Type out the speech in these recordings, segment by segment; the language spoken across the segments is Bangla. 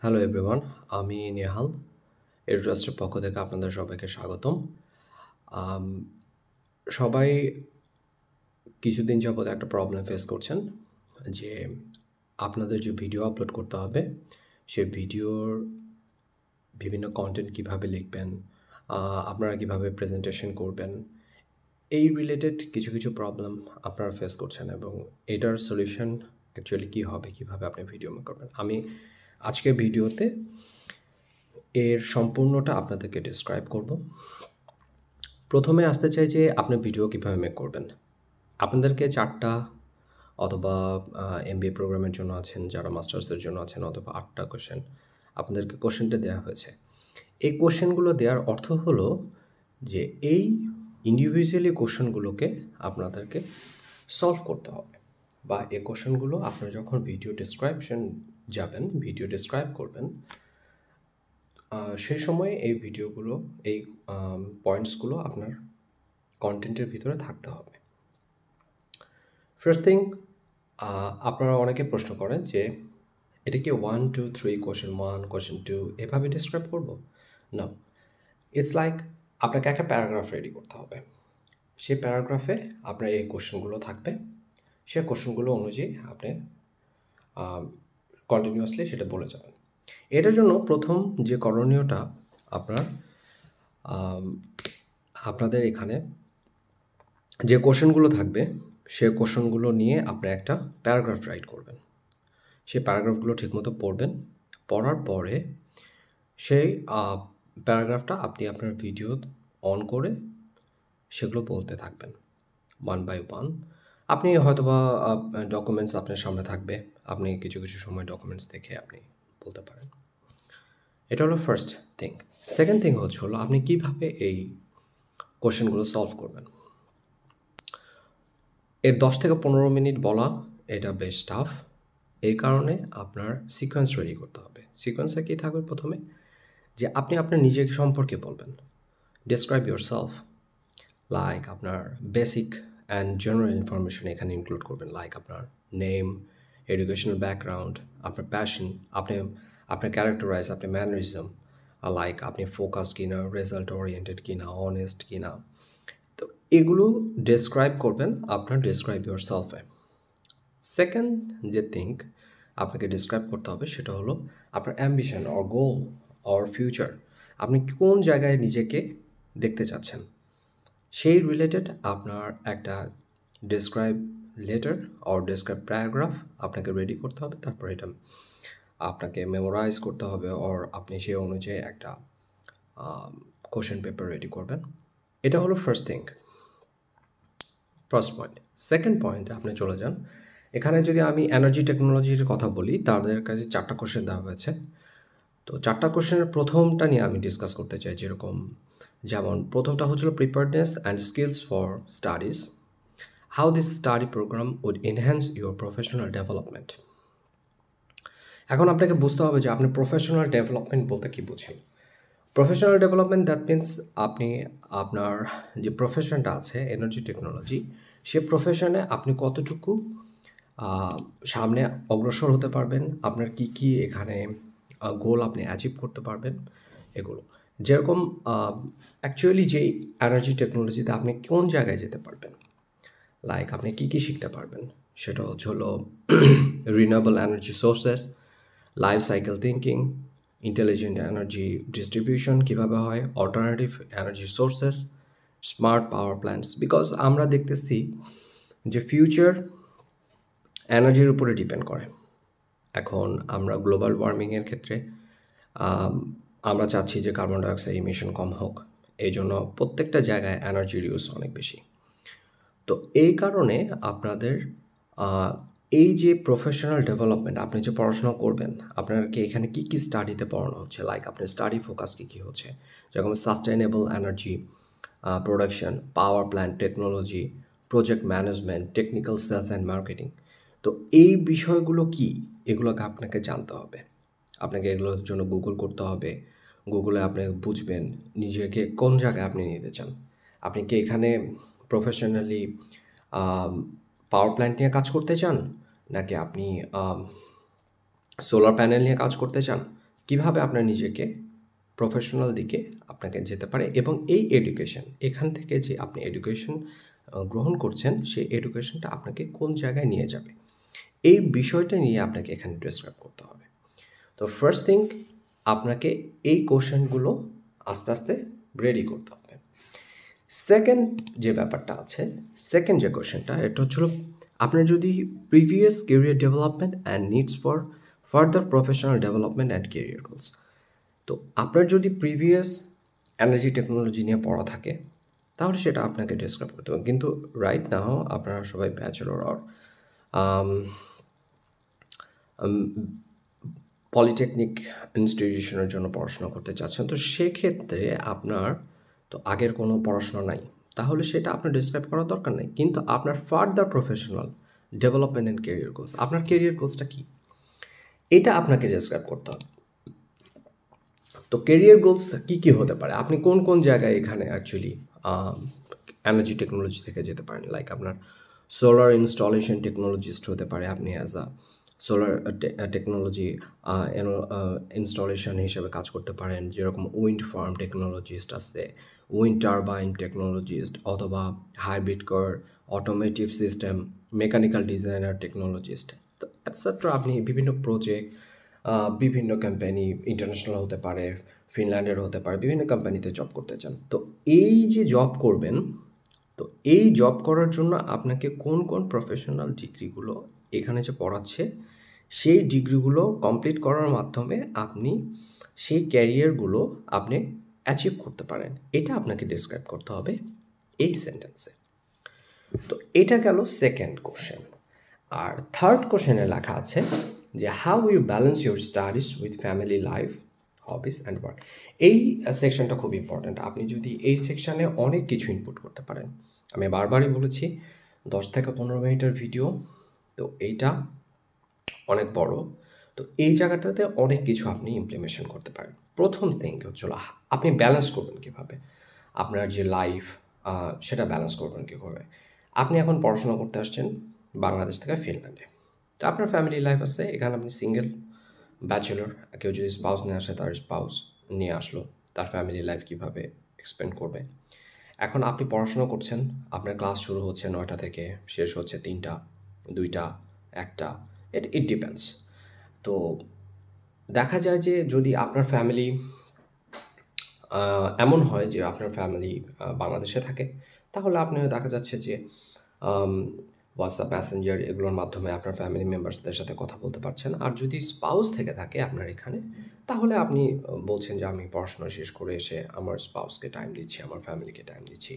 হ্যালো এভরিওয়ান, আমি নেহাল এডুট্রাস্টের পক্ষ থেকে আপনাদের সবাইকে স্বাগতম। আম, সবাই কিছুদিন যাবৎ একটা প্রবলেম ফেস করছেন যে আপনাদের যে ভিডিও আপলোড করতে হবে সে ভিডিওর বিভিন্ন কন্টেন্ট কিভাবে লিখবেন, আপনারা কিভাবে প্রেজেন্টেশন করবেন, এই রিলেটেড কিছু কিছু প্রবলেম আপনারা ফেস করছেন এবং এটার সলিউশন অ্যাকচুয়ালি কী হবে, কিভাবে আপনি ভিডিও মেক করবেন। আমি আজকের ভিডিওতে এর সম্পূর্ণটা আপনাদেরকে ডিসক্রাইব করব। প্রথমে আসতে চাই যে আপনি ভিডিও কীভাবে মেক করবেন। আপনাদেরকে 4টা অথবা MBA প্রোগ্রামের জন্য আছেন, যারা মাস্টার্সের জন্য আছেন, অথবা 8টা কোশ্চেন আপনাদেরকে কোশ্চেনটা দেওয়া হয়েছে। এই কোশ্চেনগুলো দেওয়ার অর্থ হলো যে এই ইন্ডিভিজুয়ালি কোশ্চেনগুলোকে আপনাদেরকে সলভ করতে হবে, বা এই কোশ্চেনগুলো আপনারা যখন ভিডিও ডিসক্রাইবশন যাবেন, ভিডিও ডিসক্রাইব করবেন, সেই সময়ে এই ভিডিওগুলো, এই পয়েন্টসগুলো আপনার কন্টেন্টের ভিতরে থাকতে হবে। ফার্স্ট থিং, আপনারা অনেকে প্রশ্ন করেন যে এটা কি 1 2 3 কোশ্চেন 1 কোশ্চেন 2 এভাবে ডিসক্রাইব করব? না, ইটস লাইক আপনাকে একটা প্যারাগ্রাফ রেডি করতে হবে। সেই প্যারাগ্রাফে আপনার এই কোশ্চেনগুলো থাকবে, সে কোশ্চেনগুলো অনুযায়ী আপনি কন্টিনিউয়াসলি সেটা বলে যাবেন। এটার জন্য প্রথম যে করণীয়টা আপনাদের এখানে যে কোশ্চেনগুলো থাকবে সে কোশ্চেনগুলো নিয়ে আপনি একটা প্যারাগ্রাফ রাইট করবেন। সেই প্যারাগ্রাফগুলো ঠিকমতো পড়বেন। পড়ার পরে সেই প্যারাগ্রাফটা আপনি আপনার ভিডিও অন করে সেগুলো বলতে থাকবেন ওয়ান বাই ওয়ান। আপনি হয়তোবা ডকুমেন্টস আপনার সামনে থাকবে, আপনি কিছু কিছু সময় ডকুমেন্টস দেখে আপনি বলতে পারেন। এটা হলো ফার্স্ট থিং। সেকেন্ড থিং হলো আপনি কীভাবে এই কোশ্চেনগুলো সলভ করবেন। এর 10 থেকে 15 মিনিট বলা এটা বেশ টাফ। এই কারণে আপনার সিকোয়েন্স রেডি করতে হবে। সিকোয়েন্সে কী থাকবে? প্রথমে যে আপনি আপনার নিজেকে সম্পর্কে বলবেন, ডেসক্রাইব ইয়োর সেলফ, লাইক আপনার বেসিক অ্যান্ড জেনারেল ইনফরমেশন এখানে ইনক্লুড করবেন, লাইক আপনার নেম, এডুকেশনাল ব্যাকগ্রাউন্ড, আপনার প্যাশন, আপনার ক্যারেক্টারাইজ, আপনার ম্যানারিজম, লাইক আপনি ফোকাসড কিনা, রেজাল্ট ওরিয়েন্টেড কিনা, অনেস্ট কিনা। তো এগুলো ডেসক্রাইব করবেন আপনার ডেসক্রাইব ইয়োর সেলফে। সেকেন্ড যে থিং আপনাকে ডিসক্রাইব করতে হবে সেটা হলো আপনার ambition or goal or future. আপনি কোন জায়গায় নিজেকে দেখতে চাচ্ছেন, সেই রিলেটেড আপনার একটা describe letter or describe paragraph আপনাকে রেডি করতে হবে। তারপর এটা আপনাকে মেমোরাইজ করতে হবে, অর আপনি সেই অনুযায়ী একটা কোশ্চেন পেপার রেডি করবেন। এটা হলো first thing, first point. Second পয়েন্টে আপনি চলে যান। এখানে যদি আমি এনার্জি টেকনোলজির কথা বলি, তাদের কাছে 4টা কোশ্চেন দেওয়া হয়েছে। তো 4টা কোশ্চেনের প্রথমটা নিয়ে আমি ডিসকাস করতে চাই। যেমন প্রথমটা হচ্ছিল preparedness and skills for studies, how this study program would enhance your professional development. এখন আপনাকে বুঝতে হবে যে আপনি প্রফেশনাল ডেভেলপমেন্ট বলতে কী বুঝেন। প্রফেশনাল ডেভেলপমেন্ট দ্যাট মিনস আপনি আপনার যে প্রফেশনটা আছে এনার্জি টেকনোলজি, সে প্রফেশনে আপনি কতটুকু সামনে অগ্রসর হতে পারবেন, আপনার কি কি এখানে গোল আপনি অ্যাচিভ করতে পারবেন, এগুলো। যেরকম অ্যাকচুয়ালি যে এনার্জি টেকনোলজিতে আপনি কোন জায়গায় যেতে পারবেন, লাইক আপনি কি কি শিখতে পারবেন, সেটা হলো renewable energy sources, life cycle thinking, intelligent energy distribution কীভাবে হয়, alternative energy sources, smart power plants. Because আমরা দেখতেছি যে ফিউচার এনার্জির উপরে ডিপেন্ড করে। এখন আমরা গ্লোবাল ওয়ার্মিংয়ের ক্ষেত্রে আমরা চাচ্ছি যে কার্বন ডাইঅক্সাইড ইমিশন কম হোক, এই জন্য প্রত্যেকটা জায়গায় এনার্জির ইউজ অনেক বেশি। তো এই কারণে আপনাদের এই যে প্রফেশনাল ডেভেলপমেন্ট, আপনি যে পড়াশোনা করবেন, আপনাকে এখানে কী কী স্টাডিতে পড়ানো হচ্ছে, লাইক আপনার স্টাডি ফোকাস কী হচ্ছে, যেরকম sustainable energy production, power plant technology, project management, technical sales and marketing. তো এই বিষয়গুলো কি, এগুলোকে আপনাকে জানতে হবে। আপনাকে এগুলোর জন্য গুগল করতে হবে। গুগলে আপনি বুঝবেন নিজেকে কোন জায়গায় আপনি নিতে চান। আপনি কি এখানে প্রফেশনালি পাওয়ার প্ল্যান্ট নিয়ে কাজ করতে চান, নাকি আপনি সোলার প্যানেল নিয়ে কাজ করতে চান, কিভাবে আপনার নিজেকে প্রফেশনাল দিকে আপনাকে যেতে পারে, এবং এই এডুকেশন, এখান থেকে যে আপনি এডুকেশন গ্রহণ করছেন, সেই এডুকেশনটা আপনাকে কোন জায়গায় নিয়ে যাবে, এই বিষয়টা নিয়ে আপনাকে এখানে ডেসক্রাইব করতে হবে। তো ফার্স্ট থিং, আপনাকে এই কোশ্চেনগুলো আস্তে আস্তে রেডি করতে হবে। সেকেন্ড যে ব্যাপারটা আছে, সেকেন্ড যে কোশ্চেনটা, এটা হচ্ছিল আপনার যদি previous career development and needs for further professional development and career goals. তো আপনার যদি প্রিভিয়াস এনার্জি টেকনোলজি নিয়ে পড়া থাকে, তাহলে সেটা আপনাকে ডেসক্রাইব করতে হবে। কিন্তু রাইট নাও আপনারা সবাই ব্যাচেলর অর পলিটেকনিক ইনস্টিটিউশনের জন্য পড়াশোনা করতে চাচ্ছেন, তো সেক্ষেত্রে আপনার তো আগের কোনো পড়াশোনা নাই, তাহলে সেটা আপনার ডিসক্রাইব করার দরকার নেই। কিন্তু আপনার further professional development and career goals, আপনার কেরিয়ার গোলসটা কী, এটা আপনাকে ডিসক্রাইব করতে হবে। তো কেরিয়ার গোলস কী কী হতে পারে, আপনি কোন কোন জায়গায় এখানে অ্যাকচুয়ালি এনার্জি টেকনোলজি থেকে যেতে পারেন। লাইক আপনার সোলার ইনস্টলেশন টেকনোলজিস্ট হতে পারে, আপনি as a solar technology installation হিসেবে কাজ করতে পারেন। যেরকম উইন্ড ফার্ম টেকনোলজিস্ট আছে, উইন্ড টারবাইন টেকনোলজিস্ট, অথবা hybrid car, automotive system, mechanical designer technologist, তো এটসেট্রা। আপনি বিভিন্ন প্রজেক্ট, বিভিন্ন কোম্পানি, ইন্টারন্যাশনাল হতে পারে, ফিনল্যান্ডের হতে পারে, বিভিন্ন কোম্পানিতে জব করতে চান। তো এই যে জব করবেন, তো এই জব করার জন্য আপনাকে কোন কোন প্রফেশনাল ডিগ্রিগুলো এখানে যে পড়াচ্ছে, সেই ডিগ্রিগুলো কমপ্লিট করার মাধ্যমে আপনি সেই ক্যারিয়ারগুলো আপনি অ্যাচিভ করতে পারেন, এটা আপনাকে ডিসক্রাইব করতে হবে এই সেন্টেন্সে। তো এটা গেল সেকেন্ড কোশ্চেন। আর থার্ড কোশ্চেনে লেখা আছে যে how you balance your studies with family life, hobbies and work. এই সেকশনটা খুব ইম্পর্ট্যান্ট। আপনি যদি এই সেকশানে অনেক কিছু ইনপুট করতে পারেন, আমি বারবারই বলেছি 10 থেকে 15 মিনিটের ভিডিও, তো এইটা অনেক বড়। তো এই জায়গাটাতে অনেক কিছু আপনি ইমপ্লিমেন্টেশন করতে পারেন। প্রথম থিং হচ্ছিল আপনি ব্যালেন্স করবেন কীভাবে, আপনার যে লাইফ সেটা ব্যালেন্স করবেন কীভাবে। আপনি এখন পড়াশোনা করতে আসছেন বাংলাদেশ থেকে ফিনল্যান্ডে, তো আপনার ফ্যামিলি লাইফ আছে, এখানে আপনি সিঙ্গেল ব্যাচেলর, কেউ যদি স্পাউস নিয়ে আসে তার স্পাউস নিয়ে আসলো, তার ফ্যামিলি লাইফ কীভাবে এক্সপেন্ড করবে। এখন আপনি পড়াশোনা করছেন, আপনার ক্লাস শুরু হচ্ছে 9টা থেকে, শেষ হচ্ছে 3টা, 2টা, 1টা, ইট ডিপেন্ডস। তো দেখা যায় যে যদি আপনার ফ্যামিলি এমন হয় যে আপনার ফ্যামিলি বাংলাদেশে থাকে, তাহলে আপনি দেখা যাচ্ছে যে হোয়াটসঅ্যাপ, মেসেঞ্জার এগুলোর মাধ্যমে আপনার ফ্যামিলি মেম্বার্সদের সাথে কথা বলতে পারছেন। আর যদি স্পাউস থেকে থাকে আপনার এখানে, তাহলে আপনি বলছেন যে আমি পড়াশোনা শেষ করে এসে আমার স্পাউসকে টাইম দিচ্ছি, আমার ফ্যামিলিকে টাইম দিচ্ছি।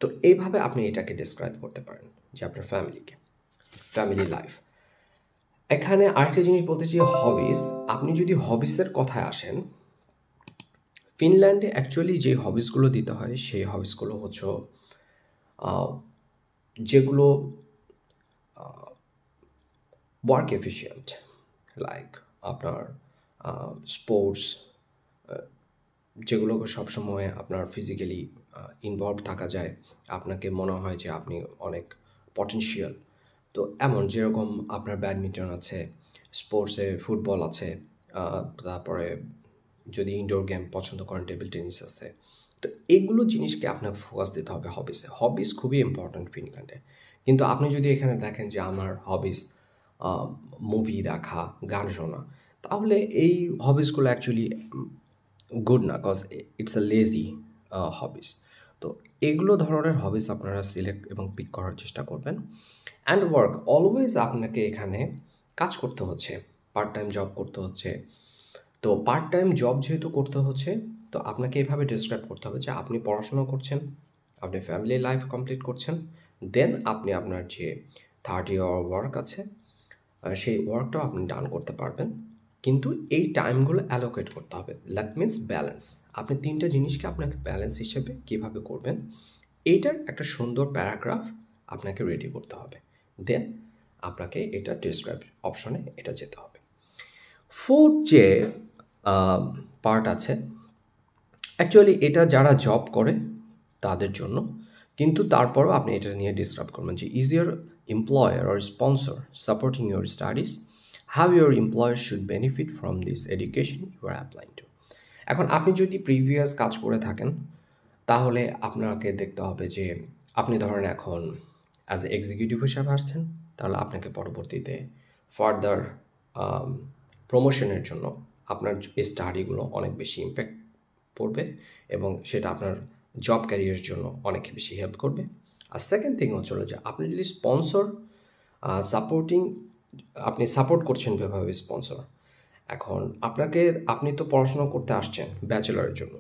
তো এইভাবে আপনি এটাকে ডিসক্রাইব করতে পারেন যে আপনার ফ্যামিলি লাইফ। এখানে আরেকটা জিনিস বলতে চাই, হবিস। আপনি যদি হবিসের কথায় আসেন, ফিনল্যান্ডে অ্যাকচুয়ালি যে হবিসগুলো দিতে হয়, সেই হবিসগুলো হচ্ছে যেগুলো ওয়ার্ক এফিশিয়েন্ট, লাইক আপনার স্পোর্টস, যেগুলো সবসময় আপনার ফিজিক্যালি ইনভলভ থাকা যায়, আপনাকে মনে হয় যে আপনি অনেক পটেনশিয়াল। তো এমন যেরকম আপনার ব্যাডমিন্টন আছে, স্পোর্টসে ফুটবল আছে, তারপরে যদি ইনডোর গেম পছন্দ করেন টেবিল টেনিস আছে। তো এগুলো জিনিসকে আপনাকে ফোকাস দিতে হবে হবিসে। হবিস খুবই ইম্পর্ট্যান্ট ফিনল্যান্ডে। কিন্তু আপনি যদি এখানে দেখেন যে আমার হবিস মুভি দেখা, গান শোনা, তাহলে এই হবিসগুলো অ্যাকচুয়ালি গুড না, কজ ইটস আ লেজি হবিস। তো এগুলো ধরনের হবিস আপনারা সিলেক্ট এবং পিক করার চেষ্টা করবেন। অ্যান্ড ওয়ার্ক, অলওয়েজ আপনাকে এখানে কাজ করতে হচ্ছে, পার্ট টাইম জব করতে হচ্ছে। তো পার্ট টাইম জব যেহেতু করতে হচ্ছে, তো আপনাকে এভাবে ডিসক্রাইব করতে হবে যে আপনি পড়াশোনা করছেন, আপনি ফ্যামিলি লাইফ কমপ্লিট করছেন, দেন আপনি আপনার যে 30 আওয়ার ওয়ার্ক আছে, সেই ওয়ার্কটাও আপনি ডান করতে পারবেন। কিন্তু এই টাইমগুলো অ্যালোকেট করতে হবে, দ্যাট মিনস ব্যালেন্স। আপনি 3টা জিনিসকে আপনাকে ব্যালেন্স হিসেবে কীভাবে করবেন, এইটার একটা সুন্দর প্যারাগ্রাফ আপনাকে রেডি করতে হবে। দেন আপনাকে এটা ডিসক্রাইব অপশনে এটা যেতে হবে। ফোর্থ যে পার্ট আছে, অ্যাকচুয়ালি এটা যারা জব করে তাদের জন্য, কিন্তু তারপরও আপনি এটা নিয়ে ডিসক্রাইব করবেন যে is your employer or sponsor supporting your studies, how your employer should benefit from this education you are applying to. এখন আপনি যদি প্রিভিয়াস কাজ করে থাকেন তাহলে আপনাকে দেখতে হবে যে আপনি ধরেন এখন অ্যাজ এ এক্সিকিউটিভ হিসাবে আসছেন, তাহলে আপনাকে পরবর্তীতে ফার্দার প্রমোশনের জন্য আপনার এই স্টাডিগুলো অনেক বেশি ইম্প্যাক্ট পড়বে এবং সেটা আপনার জব ক্যারিয়ারের জন্য অনেক বেশি হেল্প করবে। আর সেকেন্ড থিং হচ্ছে যে আপনি যদি স্পন্সর আপনি সাপোর্ট করছেন যেভাবে স্পন্সর, এখন আপনি তো পড়াশোনা করতে আসছেন ব্যাচেলারের জন্য,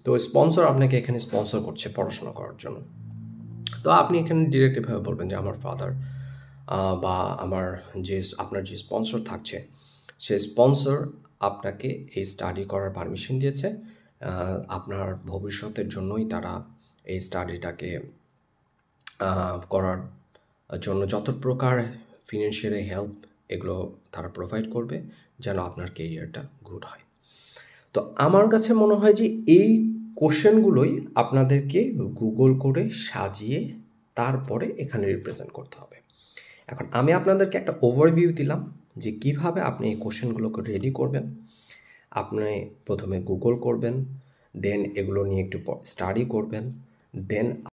তো স্পন্সর আপনাকে এখানে স্পন্সর করছে পড়াশোনা করার জন্য। তো আপনি এখানে ডিরেক্টলিভাবে বলবেন যে আমার ফাদার বা আপনার যে স্পন্সর থাকছে সে স্পন্সর আপনাকে এই স্টাডি করার পারমিশন দিয়েছে, আপনার ভবিষ্যতের জন্যই তারা এই স্টাডিটাকে করার জন্য যত প্রকার ফিনান্সিয়ালি হেল্প এগুলো তারা প্রোভাইড করবে যেন আপনার কেরিয়ারটা গুড হয়। তো আমার কাছে মনে হয় যে এই কোশ্চেনগুলোই আপনাদেরকে গুগল করে সাজিয়ে তারপরে এখানে রিপ্রেজেন্ট করতে হবে। এখন আমি আপনাদেরকে একটা ওভারভিউ দিলাম যে কিভাবে আপনি এই কোশ্চেনগুলোকে রেডি করবেন। আপনি প্রথমে গুগল করবেন, দেন এগুলো নিয়ে একটু স্টাডি করবেন, দেন